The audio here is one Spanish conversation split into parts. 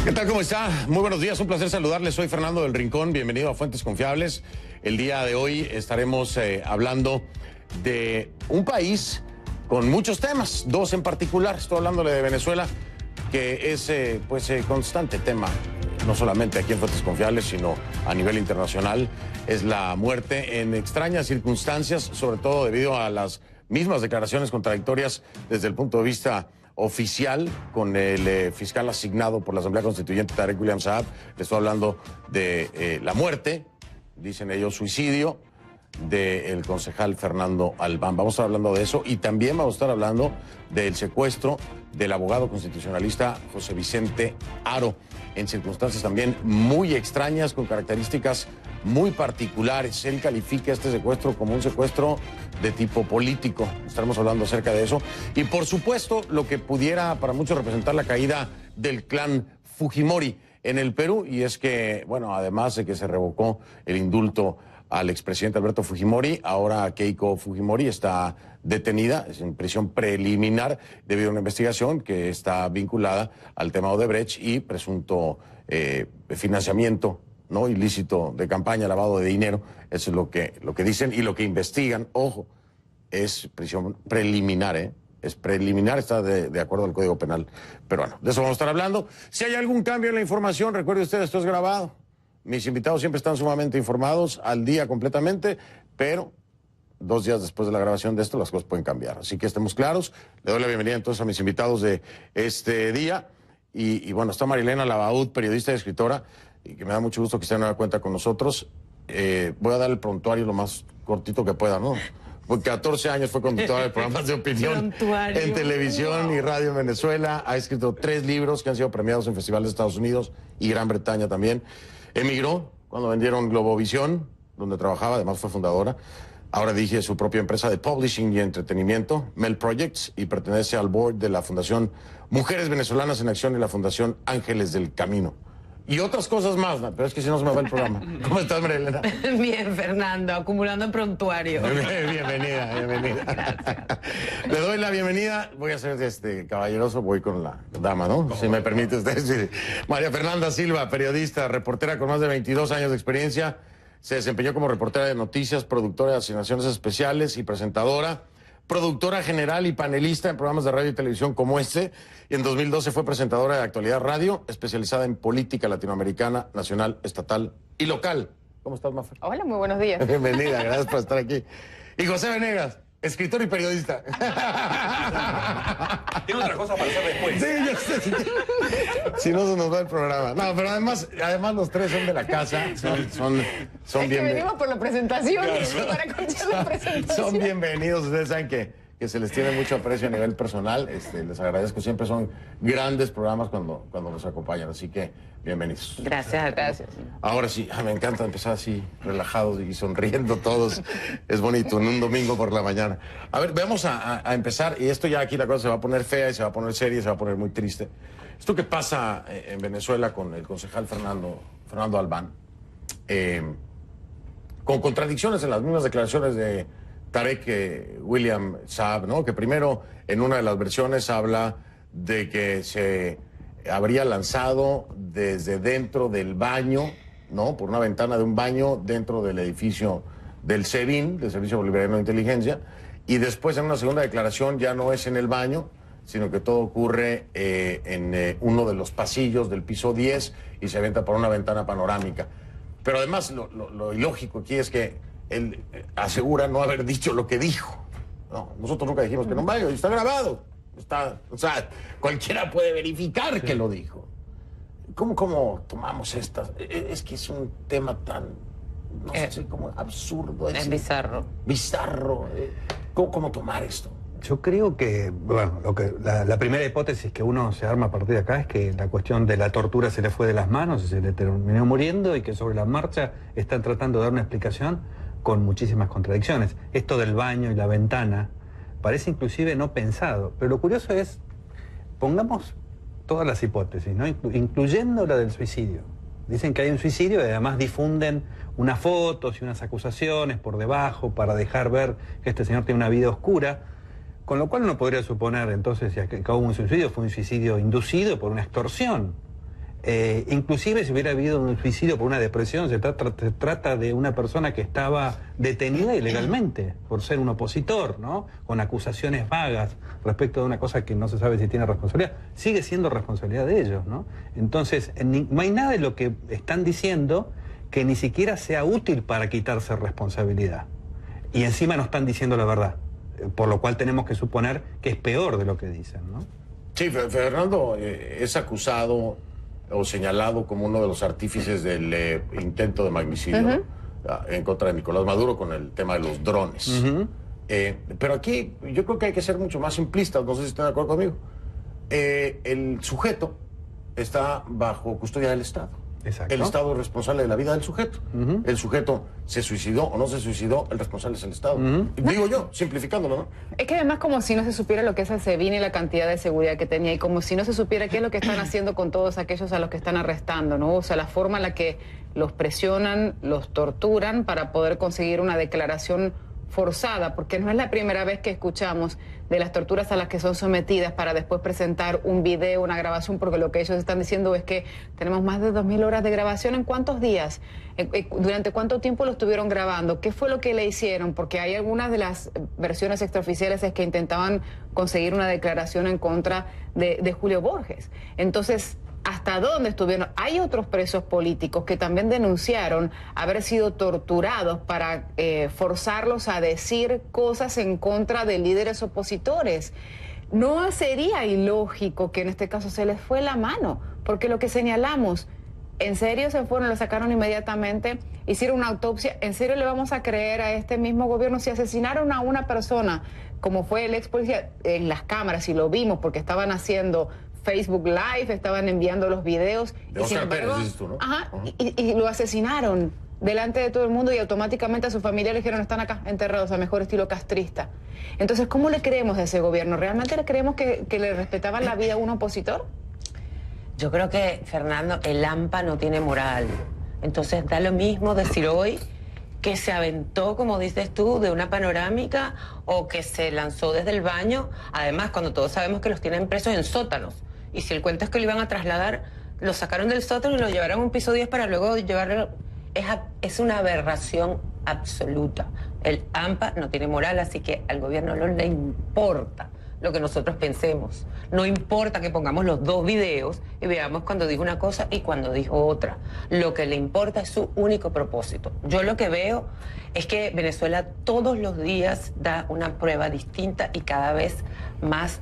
¿Qué tal? ¿Cómo está? Muy buenos días, un placer saludarles. Soy Fernando del Rincón, bienvenido a Fuentes Confiables. El día de hoy estaremos hablando de un país con muchos temas, dos en particular. Estoy hablándole de Venezuela, que es constante tema, no solamente aquí en Fuentes Confiables, sino a nivel internacional. Es la muerte en extrañas circunstancias, sobre todo debido a las mismas declaraciones contradictorias desde el punto de vista oficial con el fiscal asignado por la Asamblea Constituyente, Tarek William Saab. Le estoy hablando de la muerte, dicen ellos suicidio, del concejal Fernando Albán. Vamos a estar hablando de eso y también vamos a estar hablando del secuestro del abogado constitucionalista José Vicente Haro, en circunstancias también muy extrañas, con características muy particulares. Él califica este secuestro como un secuestro de tipo político. Estaremos hablando acerca de eso. Y por supuesto, lo que pudiera para muchos representar la caída del clan Fujimori en el Perú. Y es que, bueno, además de que se revocó el indulto al expresidente Alberto Fujimori, ahora Keiko Fujimori está detenida, es en prisión preliminar debido a una investigación que está vinculada al tema Odebrecht y presunto financiamiento no ilícito de campaña, lavado de dinero. Eso es lo que dicen y lo que investigan. Ojo, es prisión preliminar, es preliminar, está de acuerdo al Código Penal. Pero bueno, de eso vamos a estar hablando. Si hay algún cambio en la información, recuerde usted, esto es grabado. Mis invitados siempre están sumamente informados, al día completamente, pero 2 días después de la grabación de esto las cosas pueden cambiar. Así que estemos claros. Le doy la bienvenida entonces a mis invitados de este día. Y bueno, está Marilena Labaud, periodista y escritora, y que me da mucho gusto que esté de nueva cuenta con nosotros. Voy a dar el prontuario lo más cortito que pueda, ¿no? Porque 14 años fue conductora de programas de opinión en televisión y radio en Venezuela. Ha escrito 3 libros que han sido premiados en festivales de Estados Unidos y Gran Bretaña también. Emigró cuando vendieron Globovisión, donde trabajaba, además fue fundadora. Ahora dirige su propia empresa de publishing y entretenimiento, Mel Projects, y pertenece al board de la Fundación Mujeres Venezolanas en Acción y la Fundación Ángeles del Camino. Y otras cosas más, pero es que si no se me va el programa. ¿Cómo estás, Marilena? Bien, Fernando, acumulando prontuario. Bienvenida. Le doy la bienvenida. Voy a ser caballeroso, voy con la dama, ¿no? Si me permite usted. Sí. María Fernanda Silva, periodista, reportera con más de 22 años de experiencia. Se desempeñó como reportera de noticias, productora de asignaciones especiales y presentadora. Productora general y panelista en programas de radio y televisión como este. Y en 2012 fue presentadora de Actualidad Radio, especializada en política latinoamericana, nacional, estatal y local. ¿Cómo estás, Mafer? Hola, muy buenos días. Bienvenida, gracias por estar aquí. Y José Venegas, escritor y periodista. Tiene otra cosa para hacer después. Sí, yo sé. Si no, se nos va el programa. No, pero además los 3 son de la casa. Son es que venimos por la presentación, para escuchar la presentación. Son bienvenidos. Ustedes saben que se les tiene mucho aprecio a nivel personal. Les agradezco. Siempre son grandes programas cuando nos acompañan. Así que bienvenidos. Gracias. Ahora sí, me encanta empezar así, relajados y sonriendo todos. Es bonito, en un domingo por la mañana. A ver, vamos a empezar. Y esto ya aquí la cosa se va a poner fea y se va a poner seria y se va a poner muy triste. Esto que pasa en Venezuela con el concejal Fernando Albán, con contradicciones en las mismas declaraciones de Tarek William Saab, ¿no? Que primero, en una de las versiones, habla de que se habría lanzado desde dentro del baño, ¿no? Por una ventana de un baño dentro del edificio del SEBIN, del Servicio Bolivariano de Inteligencia, y después en una segunda declaración ya no es en el baño, sino que todo ocurre en uno de los pasillos del piso 10 y se avienta por una ventana panorámica. Pero además lo ilógico aquí es que él asegura no haber dicho lo que dijo. No, nosotros nunca dijimos que no vaya, está grabado. O sea, cualquiera puede verificar que lo dijo. ¿Cómo tomamos estas? Es que es un tema tan, no sé, como absurdo. Es bizarro. Bizarro. ¿Cómo tomar esto? Yo creo que, bueno, la primera hipótesis que uno se arma a partir de acá es que la cuestión de la tortura se le fue de las manos y se le terminó muriendo y que sobre la marcha están tratando de dar una explicación con muchísimas contradicciones. Esto del baño y la ventana parece inclusive no pensado, pero lo curioso es, pongamos todas las hipótesis, ¿no? Incluyendo la del suicidio. Dicen que hay un suicidio y además difunden unas fotos y unas acusaciones por debajo para dejar ver que este señor tiene una vida oscura. Con lo cual uno podría suponer entonces que hubo un suicidio, fue un suicidio inducido por una extorsión. Inclusive si hubiera habido un suicidio por una depresión, se trata de una persona que estaba detenida ilegalmente por ser un opositor, ¿no? Con acusaciones vagas respecto de una cosa que no se sabe si tiene responsabilidad. Sigue siendo responsabilidad de ellos, ¿no? Entonces, no hay nada de lo que están diciendo que ni siquiera sea útil para quitarse responsabilidad. Y encima no están diciendo la verdad, por lo cual tenemos que suponer que es peor de lo que dicen, ¿no? Sí, Fernando es acusado o señalado como uno de los artífices del intento de magnicidio en contra de Nicolás Maduro con el tema de los drones. Pero aquí yo creo que hay que ser mucho más simplistas, no sé si están de acuerdo conmigo. El sujeto está bajo custodia del Estado. Exacto. El Estado es responsable de la vida del sujeto. El sujeto se suicidó o no se suicidó, el responsable es el Estado. Digo yo, simplificándolo, ¿no? Es que además como si no se supiera lo que es el SEBIN y la cantidad de seguridad que tenía, y como si no se supiera qué es lo que están haciendo con todos aquellos a los que están arrestando, ¿no? O sea, la forma en la que los presionan, los torturan para poder conseguir una declaración forzada, porque no es la primera vez que escuchamos de las torturas a las que son sometidas para después presentar un video, una grabación, porque lo que ellos están diciendo es que tenemos más de 2000 horas de grabación. ¿En cuántos días? ¿Durante cuánto tiempo lo estuvieron grabando? ¿Qué fue lo que le hicieron? Porque hay algunas de las versiones extraoficiales es que intentaban conseguir una declaración en contra de Julio Borges. Entonces, ¿hasta dónde estuvieron? Hay otros presos políticos que también denunciaron haber sido torturados para forzarlos a decir cosas en contra de líderes opositores. No sería ilógico que en este caso se les fue la mano, porque lo que señalamos, ¿en serio se fueron, lo sacaron inmediatamente, hicieron una autopsia? ¿En serio le vamos a creer a este mismo gobierno? Si asesinaron a una persona, como fue el ex policía, en las cámaras, y lo vimos porque estaban haciendo Facebook Live, estaban enviando los videos. De Oscar Pérez, dices tú, ¿no? Y lo asesinaron delante de todo el mundo y automáticamente a su familia le dijeron están acá enterrados, a mejor estilo castrista. Entonces, ¿cómo le creemos a ese gobierno? ¿Realmente le creemos que le respetaban la vida a un opositor? Yo creo que, Fernando, el AMPA no tiene moral. Entonces da lo mismo decir hoy que se aventó, como dices tú, de una panorámica o que se lanzó desde el baño. Además, cuando todos sabemos que los tienen presos en sótanos. Y si el cuento es que lo iban a trasladar, lo sacaron del sótano y lo llevaron a un piso 10 para luego llevarlo. Es una aberración absoluta. El AMPA no tiene moral, así que al gobierno no le importa lo que nosotros pensemos. No importa que pongamos los dos videos y veamos cuando dijo una cosa y cuando dijo otra. Lo que le importa es su único propósito. Yo lo que veo es que Venezuela todos los días da una prueba distinta y cada vez más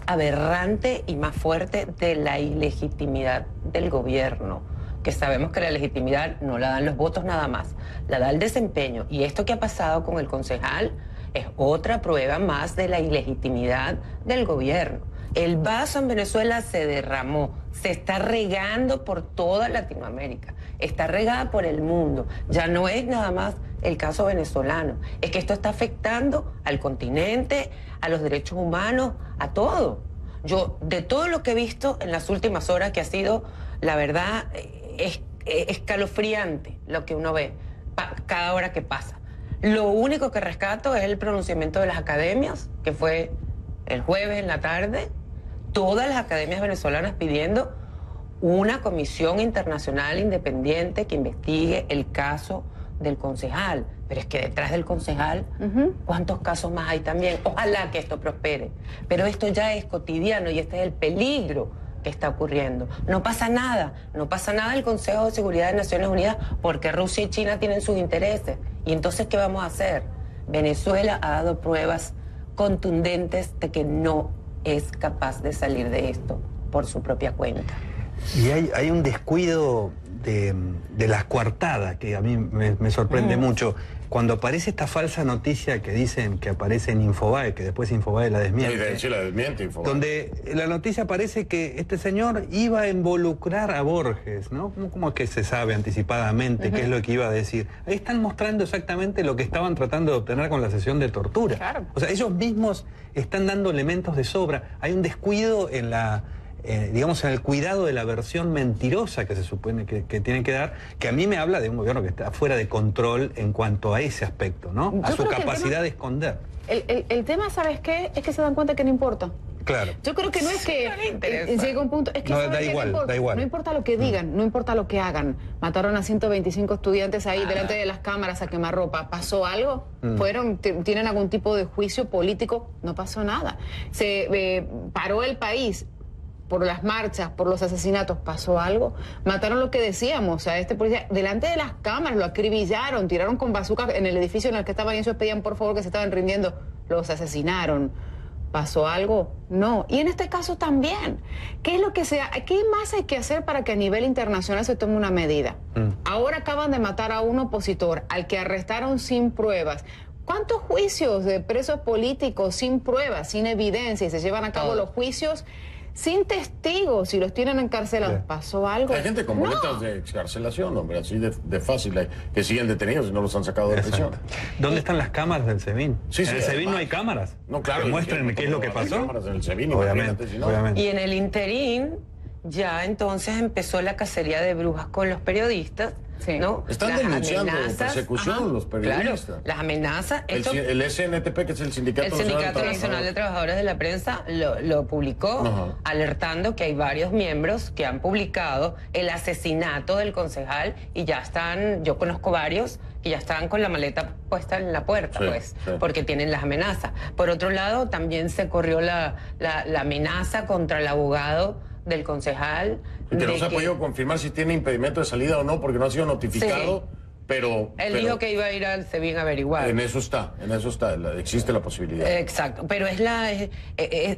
aberrante y más fuerte de la ilegitimidad del gobierno, que sabemos que la legitimidad no la dan los votos nada más, la da el desempeño. Y esto que ha pasado con el concejal es otra prueba más de la ilegitimidad del gobierno. El vaso en Venezuela se derramó, se está regando por toda Latinoamérica, está regada por el mundo. Ya no es nada más el caso venezolano, es que esto está afectando al continente, a los derechos humanos, a todo. Yo, de todo lo que he visto en las últimas horas, que ha sido, la verdad, es escalofriante lo que uno ve cada hora que pasa. Lo único que rescato es el pronunciamiento de las academias, que fue el jueves en la tarde, todas las academias venezolanas pidiendo una comisión internacional independiente que investigue el caso del concejal. Pero es que detrás del concejal, ¿cuántos casos más hay también? Ojalá que esto prospere. Pero esto ya es cotidiano y este es el peligro que está ocurriendo. No pasa nada en el Consejo de Seguridad de Naciones Unidas porque Rusia y China tienen sus intereses. ¿Y entonces qué vamos a hacer? Venezuela ha dado pruebas contundentes de que no es capaz de salir de esto por su propia cuenta. Y hay un descuido de las coartadas que a mí me sorprende mucho. Cuando aparece esta falsa noticia que dicen que aparece en Infobae, que después Infobae la desmiente. Sí, la desmiente Infobae. Donde la noticia aparece que este señor iba a involucrar a Borges, ¿no? ¿Cómo que se sabe anticipadamente qué es lo que iba a decir? Ahí están mostrando exactamente lo que estaban tratando de obtener con la sesión de tortura. Claro. O sea, ellos mismos están dando elementos de sobra. Hay un descuido en digamos, en el cuidado de la versión mentirosa que se supone que tienen que dar, que a mí me habla de un gobierno que está fuera de control en cuanto a ese aspecto, ¿no? A su capacidad de esconder. El tema, ¿sabes qué? Es que se dan cuenta que no importa. Claro. Yo creo que no es que No le interesa. llega un punto, es que No, ¿sabe da qué? igual, No importa, da igual. no importa lo que digan, no importa lo que hagan. Mataron a 125 estudiantes ahí delante de las cámaras a quemarropa. ¿Pasó algo? ¿Tienen algún tipo de juicio político? No pasó nada. Se paró el país por las marchas, por los asesinatos, ¿pasó algo? Mataron lo que decíamos a este policía delante de las cámaras, lo acribillaron, tiraron con bazucas en el edificio en el que estaban y ellos pedían por favor que se estaban rindiendo, los asesinaron. ¿Pasó algo? No. Y en este caso también. ¿Qué más hay que hacer para que a nivel internacional se tome una medida? Ahora acaban de matar a un opositor al que arrestaron sin pruebas. ¿Cuántos juicios de presos políticos sin pruebas, sin evidencia, y se llevan a cabo los juicios sin testigos y los tienen encarcelados? Sí. ¿Pasó algo? Hay gente con No. boletas de excarcelación, hombre, así de fácil, que siguen detenidos y no los han sacado de prisión. Exacto. ¿Dónde están las cámaras del SEBIN? Sí, sí, en el SEBIN además. no hay cámaras. No, claro. Que muestren qué es lo que Hay pasó. cámaras en el SEBIN, Obviamente, imagínate si no. obviamente. Y en el interín ya entonces empezó la cacería de brujas con los periodistas, Sí. ¿no? Están Las denunciando amenazas, persecución los periodistas. Claro, las amenazas. Esto, El SNTP, que es el Sindicato, el Sindicato Nacional de Trabajadores de la Prensa lo publicó, Ajá. alertando que hay varios miembros que han publicado el asesinato del concejal y ya están, yo conozco varios que ya están con la maleta puesta en la puerta, Sí, pues, sí. porque tienen las amenazas. Por otro lado, también se corrió la amenaza contra el abogado del concejal. Y que no de se ha podido confirmar si tiene impedimento de salida o no, porque no ha sido notificado, Sí. pero... Él dijo que iba a ir al SEBIN a averiguar. En eso está, existe la posibilidad. Exacto, pero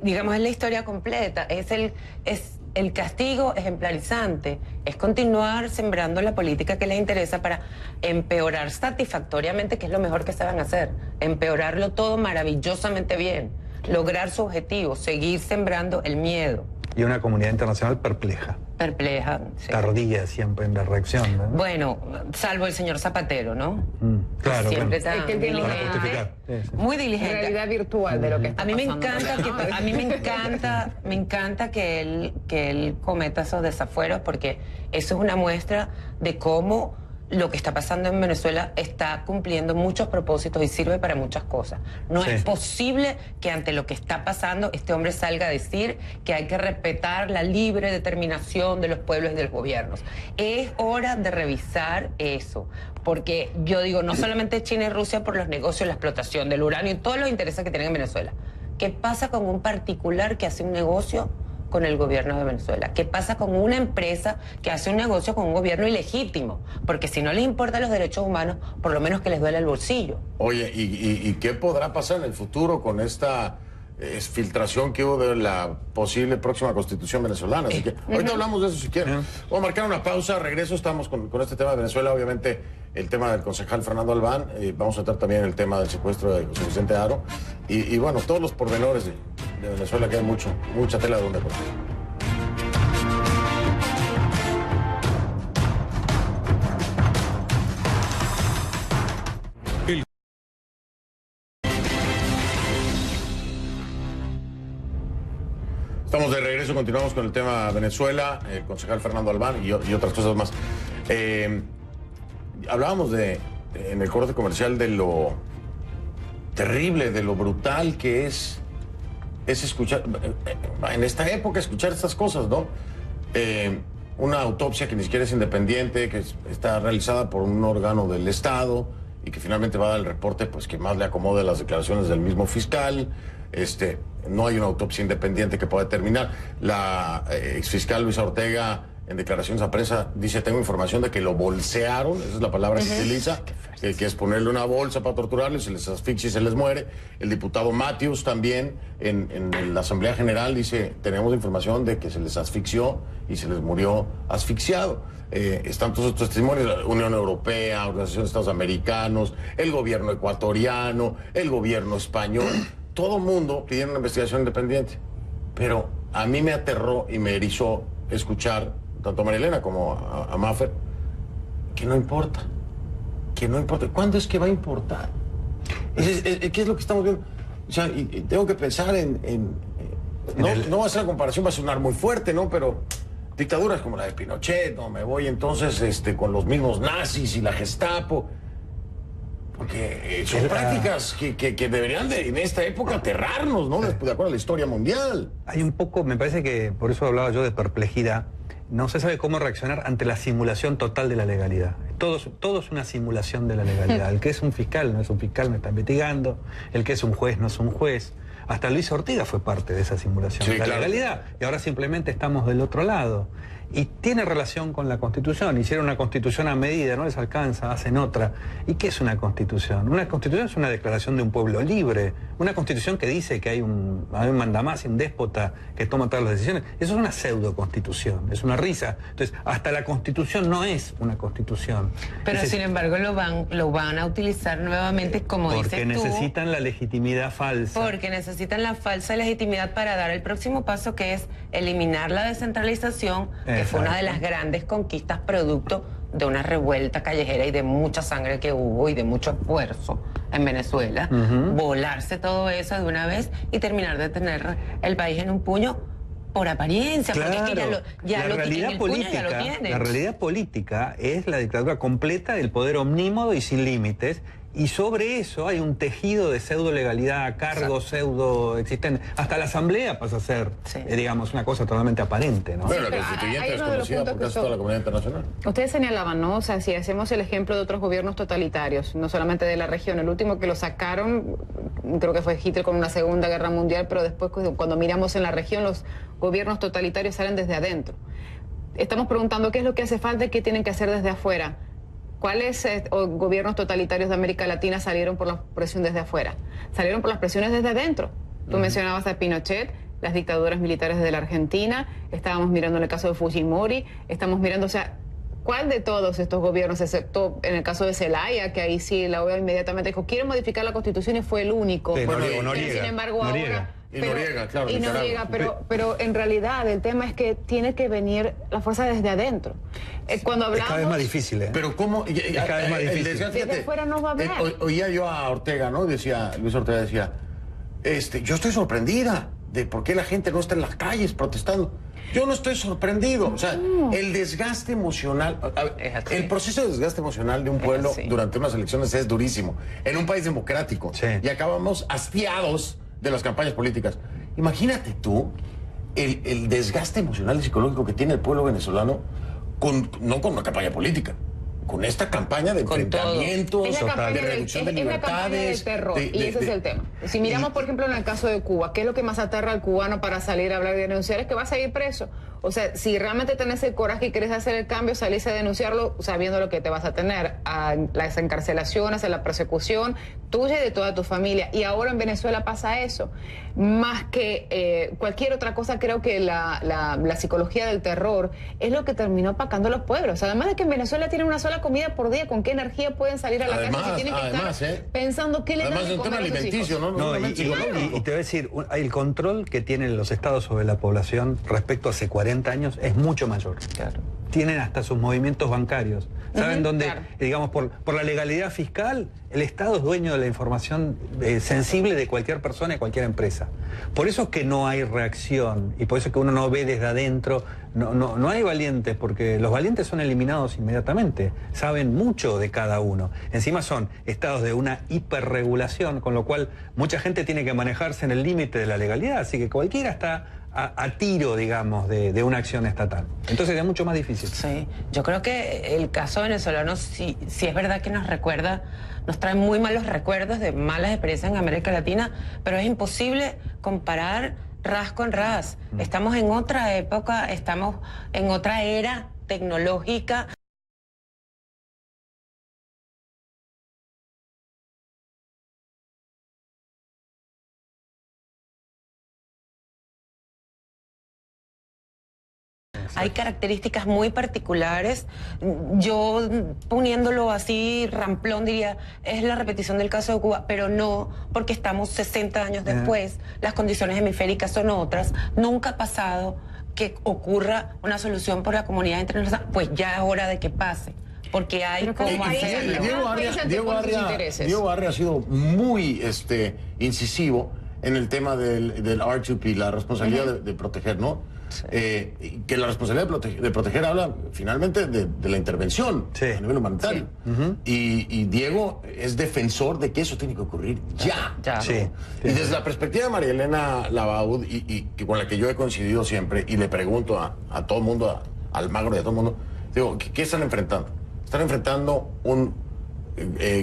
digamos, es la historia completa, es el castigo ejemplarizante, es continuar sembrando la política que les interesa para empeorar satisfactoriamente, que es lo mejor que saben hacer, empeorarlo todo maravillosamente bien, lograr su objetivo, seguir sembrando el miedo. Y una comunidad internacional perpleja, Perpleja. Sí. tardía siempre en la reacción, ¿no? Bueno, salvo el señor Zapatero, ¿no? Claro, Siempre bueno. está Es que él tiene Para una justificar. Sí, sí. muy En diligente. realidad virtual de lo que está A mí me pasando. encanta me encanta que él cometa esos desafueros, porque eso es una muestra de cómo lo que está pasando en Venezuela está cumpliendo muchos propósitos y sirve para muchas cosas. No Sí. es posible que ante lo que está pasando este hombre salga a decir que hay que respetar la libre determinación de los pueblos y de los gobiernos. Es hora de revisar eso, porque yo digo, no solamente China y Rusia por los negocios, la explotación del uranio y todos los intereses que tienen en Venezuela. ¿Qué pasa con un particular que hace un negocio con el gobierno de Venezuela? ¿Qué pasa con una empresa que hace un negocio con un gobierno ilegítimo? Porque si no les importan los derechos humanos, por lo menos que les duele el bolsillo. Oye, ¿y qué podrá pasar en el futuro con esta filtración que hubo de la posible próxima constitución venezolana? Así que ahorita hablamos de eso si quieren. Voy a marcar una pausa, regreso, estamos con este tema de Venezuela, obviamente el tema del concejal Fernando Albán, vamos a tratar también el tema del secuestro de José Vicente Haro y bueno, todos los pormenores de Venezuela, que hay mucha tela de donde cortar. Estamos de regreso, continuamos con el tema Venezuela, el concejal Fernando Albán y otras cosas más. Hablábamos en el corte comercial de lo terrible, de lo brutal que es escuchar, en esta época escuchar estas cosas, ¿no? Una autopsia que ni siquiera es independiente, que está realizada por un órgano del Estado y que finalmente va a dar el reporte pues que más le acomode las declaraciones del mismo fiscal. No hay una autopsia independiente que pueda determinar. La exfiscal Luisa Ortega, en declaraciones a prensa, dice: tengo información de que lo bolsearon, esa es la palabra que utiliza, que es ponerle una bolsa para torturarles, se les asfixia y se les muere. El diputado Matthews también, en la Asamblea General, dice: tenemos información de que se les asfixió y se les murió asfixiado. Están todos estos testimonios, la Unión Europea, Organización de Estados Americanos, el gobierno ecuatoriano, el gobierno español, todo el mundo pidiendo una investigación independiente. Pero a mí me aterró y me erizó escuchar tanto a María Elena como a Maffer que no importa. ¿Cuándo es que va a importar? ¿Qué es lo que estamos viendo? O sea, y tengo que pensar no va a ser la comparación, va a sonar muy fuerte, ¿no? Pero dictaduras como la de Pinochet, no me voy entonces con los mismos nazis y la Gestapo. Porque son prácticas que deberían en esta época aterrarnos, ¿no? De acuerdo a la historia mundial. Hay un poco, me parece que, por eso hablaba yo de perplejidad, no se sabe cómo reaccionar ante la simulación total de la legalidad. Todo es una simulación de la legalidad. El que es un fiscal no es un fiscal, me está investigando. El que es un juez no es un juez. Hasta Luis Ortega fue parte de esa simulación, sí, la claro. legalidad. Y ahora simplemente estamos del otro lado. Y tiene relación con la Constitución. Hicieron una Constitución a medida, no les alcanza, hacen otra. ¿Y qué es una Constitución? Una Constitución es una declaración de un pueblo libre. Una Constitución que dice que hay un mandamás y un déspota que toma todas las decisiones. Eso es una pseudo-constitución, es una risa. Entonces, hasta la Constitución no es una Constitución. Pero sin embargo lo van a utilizar nuevamente, como dices tú. Porque necesitan la legitimidad falsa. Porque necesitan la falsa legitimidad para dar el próximo paso, que es eliminar la descentralización, que fue una de las grandes conquistas producto de una revuelta callejera y de mucha sangre que hubo y de mucho esfuerzo en Venezuela. Volarse todo eso de una vez y terminar de tener el país en un puño por apariencia, Claro, porque es que ya lo tienen. La realidad política es la dictadura completa del poder omnímodo y sin límites. Y sobre eso hay un tejido de pseudo legalidad, cargos pseudo existentes. Hasta la asamblea pasa a ser, digamos, una cosa totalmente aparente, ¿no? Bueno, Sí, la pero constituyente hay es uno de los conocida puntos por que casi toda la comunidad internacional. Ustedes señalaban, ¿no? O sea, si hacemos el ejemplo de otros gobiernos totalitarios, no solamente de la región, el último que lo sacaron, creo que fue Hitler con una Segunda Guerra Mundial, pero después cuando miramos en la región, los gobiernos totalitarios salen desde adentro. Estamos preguntando qué es lo que hace falta y qué tienen que hacer desde afuera. ¿Cuáles gobiernos totalitarios de América Latina salieron por la presión desde afuera? Salieron por las presiones desde adentro. Tú mencionabas a Pinochet, las dictaduras militares de la Argentina, estábamos mirando en el caso de Fujimori, estamos mirando, o sea, ¿cuál de todos estos gobiernos, excepto en el caso de Zelaya, que ahí sí la OEA inmediatamente dijo, quiero modificar la Constitución y fue el único? Sí, Pero sin embargo ahora... Y Noriega, claro. Y Noriega, pero en realidad el tema es que tiene que venir la fuerza desde adentro. Cuando hablamos... Es cada vez más difícil, ¿eh? Pero cómo... Es cada vez más difícil. Desde afuera no va a haber. Oía yo a Ortega, ¿no? Luis Ortega decía, yo estoy sorprendida de por qué la gente no está en las calles protestando. Yo no estoy sorprendido. O sea, el desgaste emocional, el proceso de desgaste emocional de un pueblo durante unas elecciones es durísimo. En un país democrático. Sí. Y acabamos hastiados de las campañas políticas. Imagínate tú el desgaste emocional y psicológico que tiene el pueblo venezolano no con una campaña política, con esta campaña de enfrentamientos, de reducción de libertades. Es la campaña del terror, y ese es el tema. Si miramos, por ejemplo, en el caso de Cuba, ¿qué es lo que más aterra al cubano para salir a hablar y denunciar? Es que va a seguir preso. O sea, si realmente tenés el coraje y querés hacer el cambio, salís a denunciarlo sabiendo lo que te vas a tener, a las encarcelaciones, a la persecución tuya y de toda tu familia. Y ahora en Venezuela pasa eso. Más que cualquier otra cosa, creo que la psicología del terror es lo que terminó opacando a los pueblos. Además de que en Venezuela tienen una sola comida por día, ¿con qué energía pueden salir a la calle si tienen que estar pensando qué le dan de comer a sus hijos? ¿no? Y te voy a decir, el control que tienen los estados sobre la población respecto a hace 40 años es mucho mayor. Claro. Tienen hasta sus movimientos bancarios. ¿Saben dónde? Claro. Digamos, por la legalidad fiscal, el Estado es dueño de la información sensible de cualquier persona y cualquier empresa. Por eso es que no hay reacción y por eso es que uno no ve desde adentro. No hay valientes, porque los valientes son eliminados inmediatamente. Saben mucho de cada uno. Encima son estados de una hiperregulación, con lo cual mucha gente tiene que manejarse en el límite de la legalidad. Así que cualquiera está a tiro, digamos, de una acción estatal. Entonces es mucho más difícil. Sí, yo creo que el caso venezolano sí es verdad que nos trae muy malos recuerdos de malas experiencias en América Latina, pero es imposible comparar ras con ras. Estamos en otra época, estamos en otra era tecnológica. Hay características muy particulares. Yo, poniéndolo así, ramplón, diría, es la repetición del caso de Cuba, pero no, porque estamos 60 años después, las condiciones hemisféricas son otras. Nunca ha pasado que ocurra una solución por la comunidad internacional, pues ya es hora de que pase, porque hay cómo hacerlo. Diego Arria ha sido muy incisivo en el tema del R2P, la responsabilidad de proteger, ¿no? y que la responsabilidad de proteger habla finalmente de la intervención a nivel humanitario. Y Diego es defensor de que eso tiene que ocurrir ya. Sí. Y desde la perspectiva de María Elena Labaud, y con la que yo he coincidido siempre, y le pregunto a todo el mundo, a Almagro y a todo el mundo, digo, ¿qué están enfrentando? ¿Están enfrentando un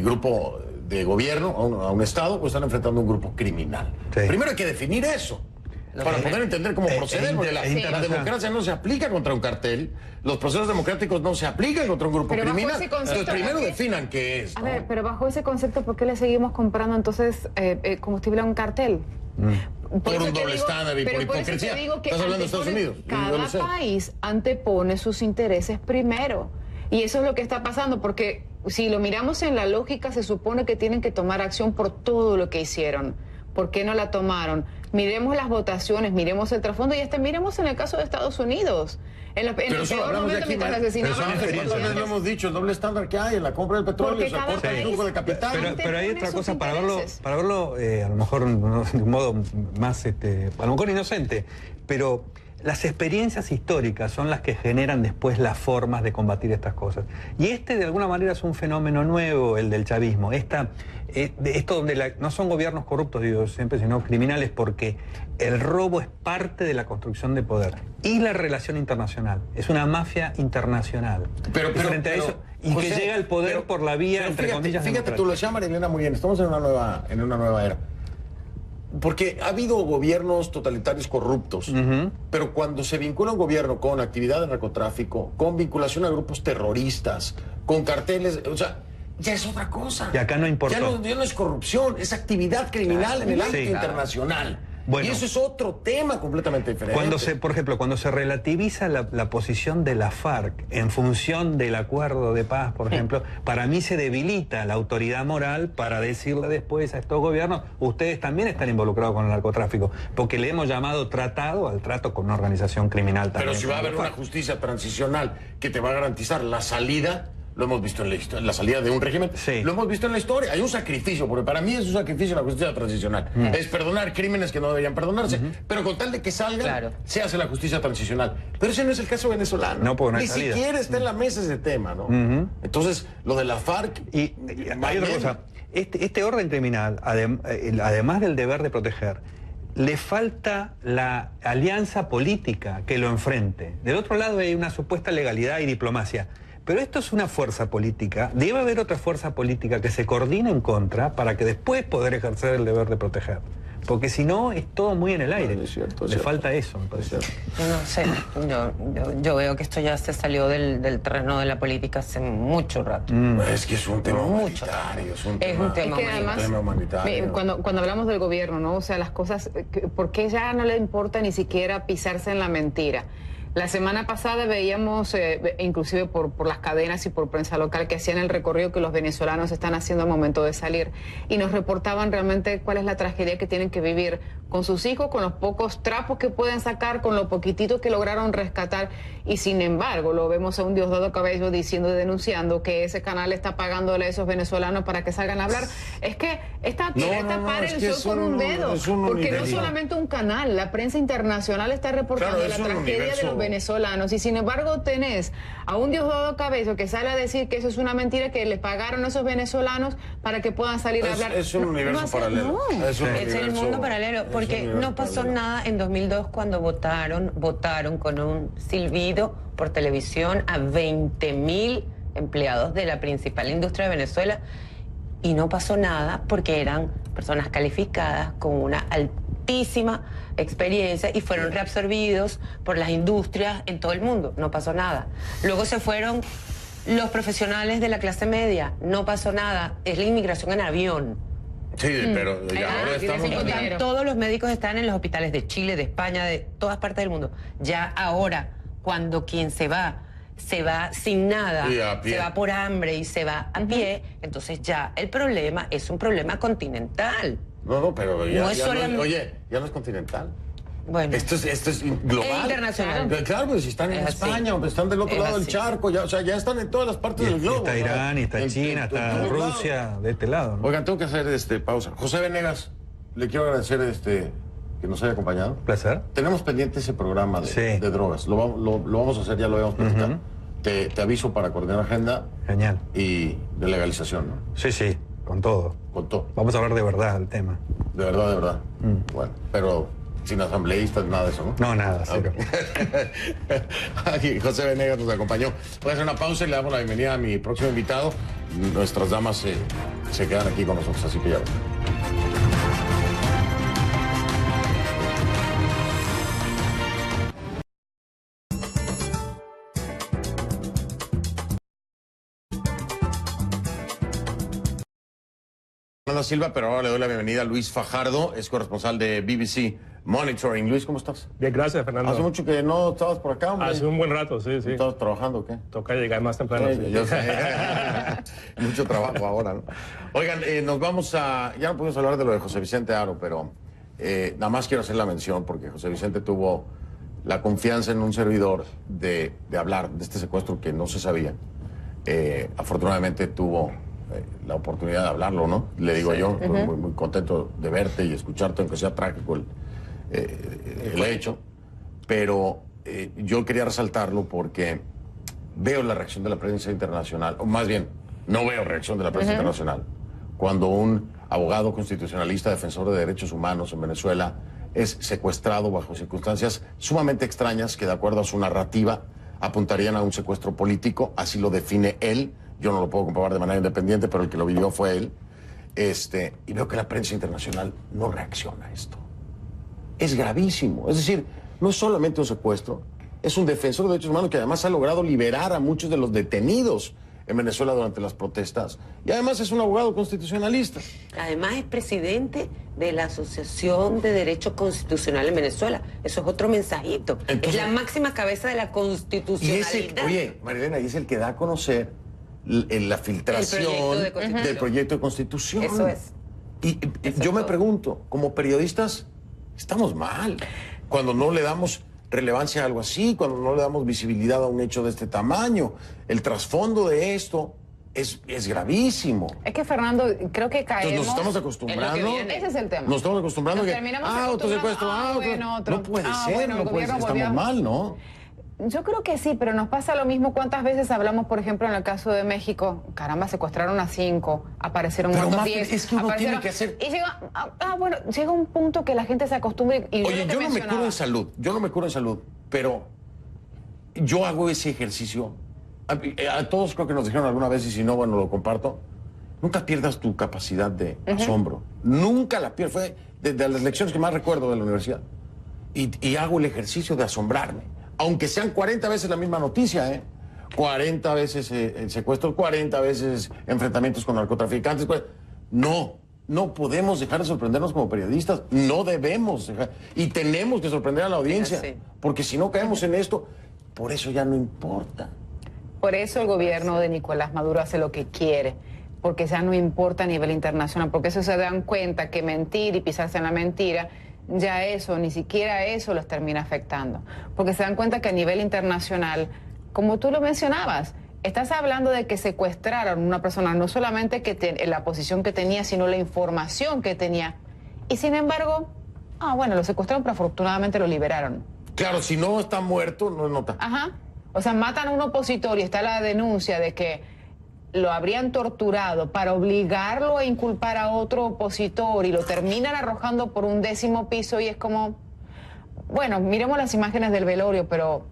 grupo de gobierno, a un Estado, o están enfrentando un grupo criminal? Primero hay que definir eso, para poder entender cómo proceder, porque la democracia no se aplica contra un cartel, los procesos democráticos no se aplican contra un grupo criminal. Entonces primero definan qué es. A ver, pero bajo ese concepto, ¿por qué le seguimos comprando entonces combustible a un cartel? Por un doble estándar y por hipocresía. Estás hablando de Estados Unidos. Cada país antepone sus intereses primero. Y eso es lo que está pasando, porque si lo miramos en la lógica, se supone que tienen que tomar acción por todo lo que hicieron. ¿Por qué no la tomaron? Miremos las votaciones, miremos el trasfondo y hasta miremos en el caso de Estados Unidos. En el peor momento, mientras asesinaban... Pero lo hemos dicho, el doble estándar que hay en la compra del petróleo, se aporta el flujo de capital. Pero hay otra cosa para verlo a lo mejor de un modo más, a lo mejor inocente, pero las experiencias históricas son las que generan después las formas de combatir estas cosas. Y de alguna manera es un fenómeno nuevo, el del chavismo. Esto donde no son gobiernos corruptos, digo siempre, sino criminales, porque el robo es parte de la construcción de poder. Y la relación internacional. Es una mafia internacional. Pero frente a eso, y José, que llega al poder por la vía, entre comillas, fíjate, tú lo decías, María Elena, muy bien. Estamos en una nueva era. Porque ha habido gobiernos totalitarios corruptos, pero cuando se vincula un gobierno con actividad de narcotráfico, con vinculación a grupos terroristas, con carteles, o sea, ya es otra cosa. Y acá no importa. Ya no es corrupción, es actividad criminal en el ámbito internacional. Bueno, y eso es otro tema completamente diferente. Por ejemplo, cuando se relativiza la posición de la FARC en función del acuerdo de paz, por ejemplo, para mí se debilita la autoridad moral para decirle después a estos gobiernos, ustedes también están involucrados con el narcotráfico, porque le hemos llamado tratado al trato con una organización criminal también. Pero si va a haber una justicia transicional que te va a garantizar la salida, lo hemos visto en la salida de un régimen, lo hemos visto en la historia. Hay un sacrificio, porque para mí es un sacrificio la justicia transicional. Es perdonar crímenes que no deberían perdonarse, pero con tal de que salgan, se hace la justicia transicional. Pero ese no es el caso venezolano. No, ni siquiera está en la mesa ese tema, ¿no? Entonces, lo de la FARC... Y hay otra cosa. Este orden criminal, además del deber de proteger, le falta la alianza política que lo enfrente. Del otro lado hay una supuesta legalidad y diplomacia. Pero esto es una fuerza política. Debe haber otra fuerza política que se coordine en contra para que después poder ejercer el deber de proteger. Porque si no, es todo muy en el aire. No, es cierto, Le falta eso, me parece. No sé, yo veo que esto ya se salió del terreno de la política hace mucho rato. Es que es un tema humanitario. Es un tema humanitario. Cuando hablamos del gobierno, ¿no? O sea, las cosas, ¿por qué ya no le importa ni siquiera pisarse en la mentira? La semana pasada veíamos, inclusive por las cadenas y por prensa local, que hacían el recorrido que los venezolanos están haciendo al momento de salir. Y nos reportaban realmente cuál es la tragedia que tienen que vivir con sus hijos, con los pocos trapos que pueden sacar, con lo poquitito que lograron rescatar. Y sin embargo, lo vemos a un Diosdado Cabello diciendo y denunciando que ese canal está pagándole a esos venezolanos para que salgan a hablar. Es que esta tapar el sol con un dedo. Porque no solamente un canal, la prensa internacional está reportando la tragedia de los venezolanos, y sin embargo tenés a un Diosdado Cabello que sale a decir que eso es una mentira, que les pagaron a esos venezolanos para que puedan salir a hablar. Es un universo paralelo. Es el mundo paralelo, porque no pasó nada en 2002 cuando votaron con un silbido por televisión a 20.000 empleados de la principal industria de Venezuela, y no pasó nada porque eran personas calificadas con una altísima experiencia y fueron reabsorbidos por las industrias en todo el mundo. No pasó nada. Luego se fueron los profesionales de la clase media. No pasó nada. Es la inmigración en avión. Sí, pero ya ahora estamos... Todos los médicos están en los hospitales de Chile, de España, de todas partes del mundo. Ya ahora, cuando quien se va sin nada, se va por hambre y se va a pie, entonces ya el problema es un problema continental. No, pero ya no es continental. Bueno, esto es global. Es internacional. Claro, pues si están en España, o están del otro lado del charco, ya están en todas las partes del globo. Está Irán, está China, está Rusia, de este lado, ¿no? Oigan, tengo que hacer pausa. José Venegas, le quiero agradecer que nos haya acompañado. Placer. Tenemos pendiente ese programa de drogas. Lo vamos a hacer, ya lo habíamos platicado. Te aviso para coordinar agenda. Genial. Y de legalización, ¿no? Sí, sí, con todo. Con todo. Vamos a hablar de verdad del tema. De verdad, de verdad. Bueno, pero sin asambleístas, nada de eso, ¿no? No, nada, cero. Aquí José Venegas nos acompañó. Voy a hacer una pausa y le damos la bienvenida a mi próximo invitado. Nuestras damas se quedan aquí con nosotros, así que ya ven. Fernando Silva, pero ahora le doy la bienvenida a Luis Fajardo, es corresponsal de BBC Monitoring. Luis, ¿cómo estás? Bien, gracias, Fernando. Hace mucho que no estabas por acá, hombre. Hace un buen rato, sí, sí. ¿Estabas trabajando o qué? Toca llegar más temprano. Sí, Sí. yo sé. Mucho trabajo ahora, ¿no? Oigan, nos vamos a... Ya no podemos hablar de lo de José Vicente Haro, pero nada más quiero hacer la mención porque José Vicente tuvo la confianza en un servidor de hablar de este secuestro que no se sabía. Afortunadamente tuvo la oportunidad de hablarlo, ¿no? Le digo yo, muy, muy contento de verte y escucharte, aunque sea trágico el hecho. Pero yo quería resaltarlo porque veo la reacción de la prensa internacional, o más bien, no veo reacción de la prensa internacional, cuando un abogado constitucionalista, defensor de derechos humanos en Venezuela, es secuestrado bajo circunstancias sumamente extrañas que, de acuerdo a su narrativa, apuntarían a un secuestro político, así lo define él. Yo no lo puedo comprobar de manera independiente, pero el que lo vivió fue él. Y veo que la prensa internacional no reacciona a esto. Es gravísimo. Es decir, no es solamente un secuestro, es un defensor de derechos humanos que además ha logrado liberar a muchos de los detenidos en Venezuela durante las protestas. Y además es un abogado constitucionalista. Además es presidente de la Asociación de Derecho Constitucional en Venezuela. Eso es otro mensajito. Entonces, es la máxima cabeza de la Y constitucionalidad. oye, Marilena, y es el que da a conocer la filtración del proyecto de constitución. Eso es. Y yo me pregunto, como periodistas, estamos mal cuando no le damos relevancia a algo así, cuando no le damos visibilidad a un hecho de este tamaño. El trasfondo de esto es gravísimo. Es que, Fernando, creo que caemos... Entonces nos estamos acostumbrando. Ese es el tema. Nos estamos acostumbrando Nos que terminamos otro secuestro, bueno, otro. No puede ser, Bueno, no puede ser. Estamos volvió. mal, ¿no? Yo creo que sí, pero nos pasa lo mismo. ¿Cuántas veces hablamos, por ejemplo, en el caso de México? Caramba, secuestraron a 5, aparecieron Pero, muertos Marta, 10. es que uno tiene que hacer... Y llega, bueno, llega un punto que la gente se acostumbra y Oye, yo no me curo en salud, pero yo hago ese ejercicio. A todos creo que nos dijeron alguna vez, y si no, bueno, lo comparto. Nunca pierdas tu capacidad de asombro. Nunca la pierdas. Fue de las lecciones que más recuerdo de la universidad. Y hago el ejercicio de asombrarme. Aunque sean 40 veces la misma noticia, ¿eh? 40 veces secuestros, 40 veces enfrentamientos con narcotraficantes. No podemos dejar de sorprendernos como periodistas. No debemos dejar. Y tenemos que sorprender a la audiencia. Sí. Porque si no caemos en esto, por eso ya no importa. Por eso el gobierno de Nicolás Maduro hace lo que quiere, porque ya no importa a nivel internacional, porque eso se dan cuenta que mentir y pisarse en la mentira, ya eso, ni siquiera eso los termina afectando. Porque se dan cuenta que a nivel internacional, como tú lo mencionabas, estás hablando de que secuestraron a una persona, no solamente la posición que tenía, sino la información que tenía. Y sin embargo, bueno, lo secuestraron, pero afortunadamente lo liberaron. Claro, si no está muerto, no es nota. Ajá. O sea, matan a un opositor y está la denuncia de que lo habrían torturado para obligarlo a inculpar a otro opositor y lo terminan arrojando por un 10º piso y es como, bueno, miremos las imágenes del velorio, pero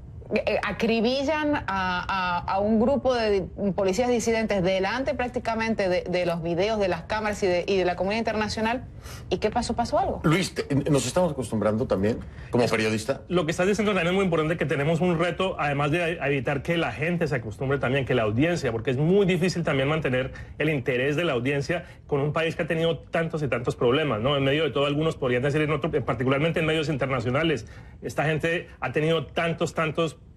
acribillan a un grupo de policías disidentes delante prácticamente de los videos, de las cámaras y de la comunidad internacional. ¿Y qué pasó? ¿Pasó algo? Luis, ¿nos estamos acostumbrando también como periodista? Lo que estás diciendo también es muy importante, que tenemos un reto, además de evitar que la gente se acostumbre también, que la audiencia, porque es muy difícil también mantener el interés de la audiencia con un país que ha tenido tantos y tantos problemas, ¿no? En medio de todo, algunos podrían decir, particularmente en medios internacionales, esta gente ha tenido tantos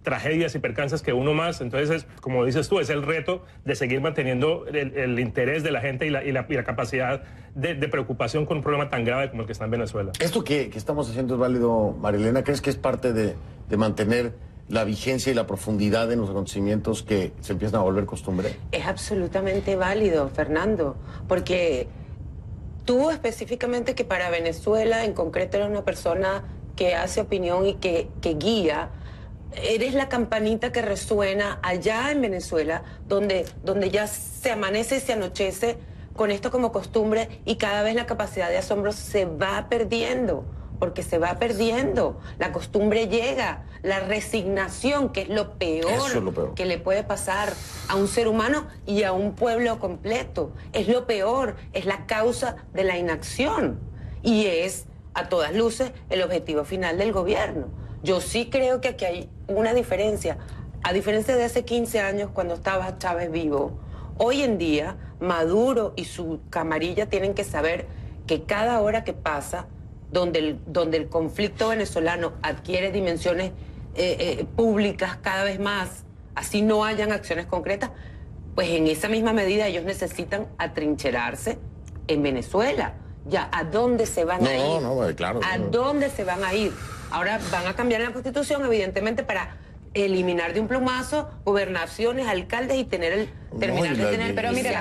tragedias y percances que uno más. Entonces, como dices tú, es el reto de seguir manteniendo el interés de la gente y la capacidad de preocupación con un problema tan grave como el que está en Venezuela. ¿Esto que estamos haciendo es válido, Marilena? ¿Crees que es parte de mantener la vigencia y la profundidad en los acontecimientos que se empiezan a volver costumbre? Es absolutamente válido, Fernando, porque tú específicamente, que para Venezuela en concreto eres una persona que hace opinión y que guía, eres la campanita que resuena allá en Venezuela, donde ya se amanece y se anochece con esto como costumbre, y cada vez la capacidad de asombro se va perdiendo, porque se va perdiendo. La costumbre llega, la resignación, que es lo peor que le puede pasar a un ser humano y a un pueblo completo. Es lo peor, es la causa de la inacción y es, a todas luces, el objetivo final del gobierno. Yo sí creo que aquí hay una diferencia. A diferencia de hace 15 años, cuando estaba Chávez vivo, hoy en día Maduro y su camarilla tienen que saber que cada hora que pasa, donde el conflicto venezolano adquiere dimensiones públicas cada vez más, así no hayan acciones concretas, pues en esa misma medida ellos necesitan atrincherarse en Venezuela. Ya, ¿a dónde se van a ir? Claro. ¿A dónde se van a ir? Ahora van a cambiar la Constitución, evidentemente, para eliminar de un plumazo gobernaciones, alcaldes y terminar de tener... Pero mire,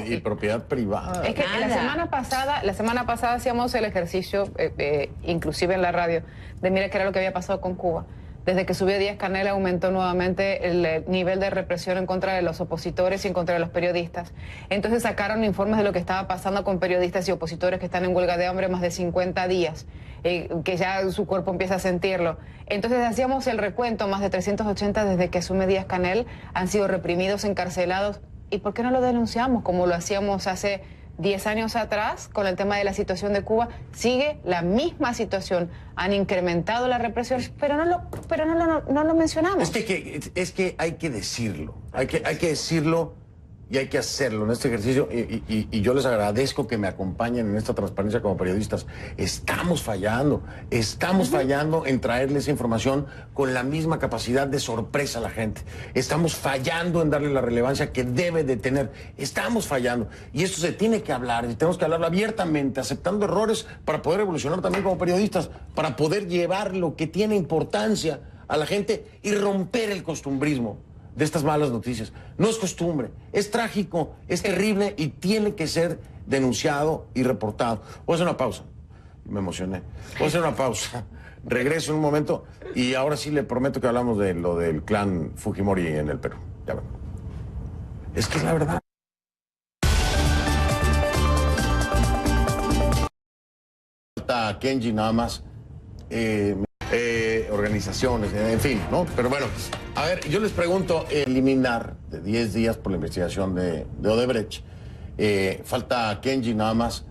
y propiedad privada. Es que la semana pasada hacíamos el ejercicio, inclusive en la radio, de mira qué era lo que había pasado con Cuba. Desde que subió Díaz-Canel aumentó nuevamente el nivel de represión en contra de los opositores y en contra de los periodistas. Entonces sacaron informes de lo que estaba pasando con periodistas y opositores que están en huelga de hambre más de 50 días, que ya su cuerpo empieza a sentirlo. Entonces hacíamos el recuento, más de 380 desde que asume Díaz-Canel han sido reprimidos, encarcelados. ¿Y por qué no lo denunciamos como lo hacíamos hace 10 años atrás con el tema de la situación de Cuba? Sigue la misma situación, han incrementado la represión, pero no lo mencionamos. Es que hay que decirlo, hay que decirlo y hay que hacerlo en este ejercicio, y yo les agradezco que me acompañen en esta transparencia como periodistas. Estamos fallando en traerles información con la misma capacidad de sorpresa a la gente. Estamos fallando en darle la relevancia que debe de tener. Estamos fallando, y esto se tiene que hablar, y tenemos que hablarlo abiertamente, aceptando errores para poder evolucionar también como periodistas, para poder llevar lo que tiene importancia a la gente y romper el costumbrismo de estas malas noticias. No es costumbre, es trágico, es terrible y tiene que ser denunciado y reportado. Voy a hacer una pausa. Me emocioné. Voy a hacer una pausa. Regreso en un momento y ahora sí le prometo que hablamos de lo del clan Fujimori en el Perú. Ya ven. Es que es la verdad. Falta Kenji nada más. Organizaciones, en fin, ¿no? Pero bueno, a ver, yo les pregunto, eliminar de 10 días por la investigación de Odebrecht, falta Kenji nada más.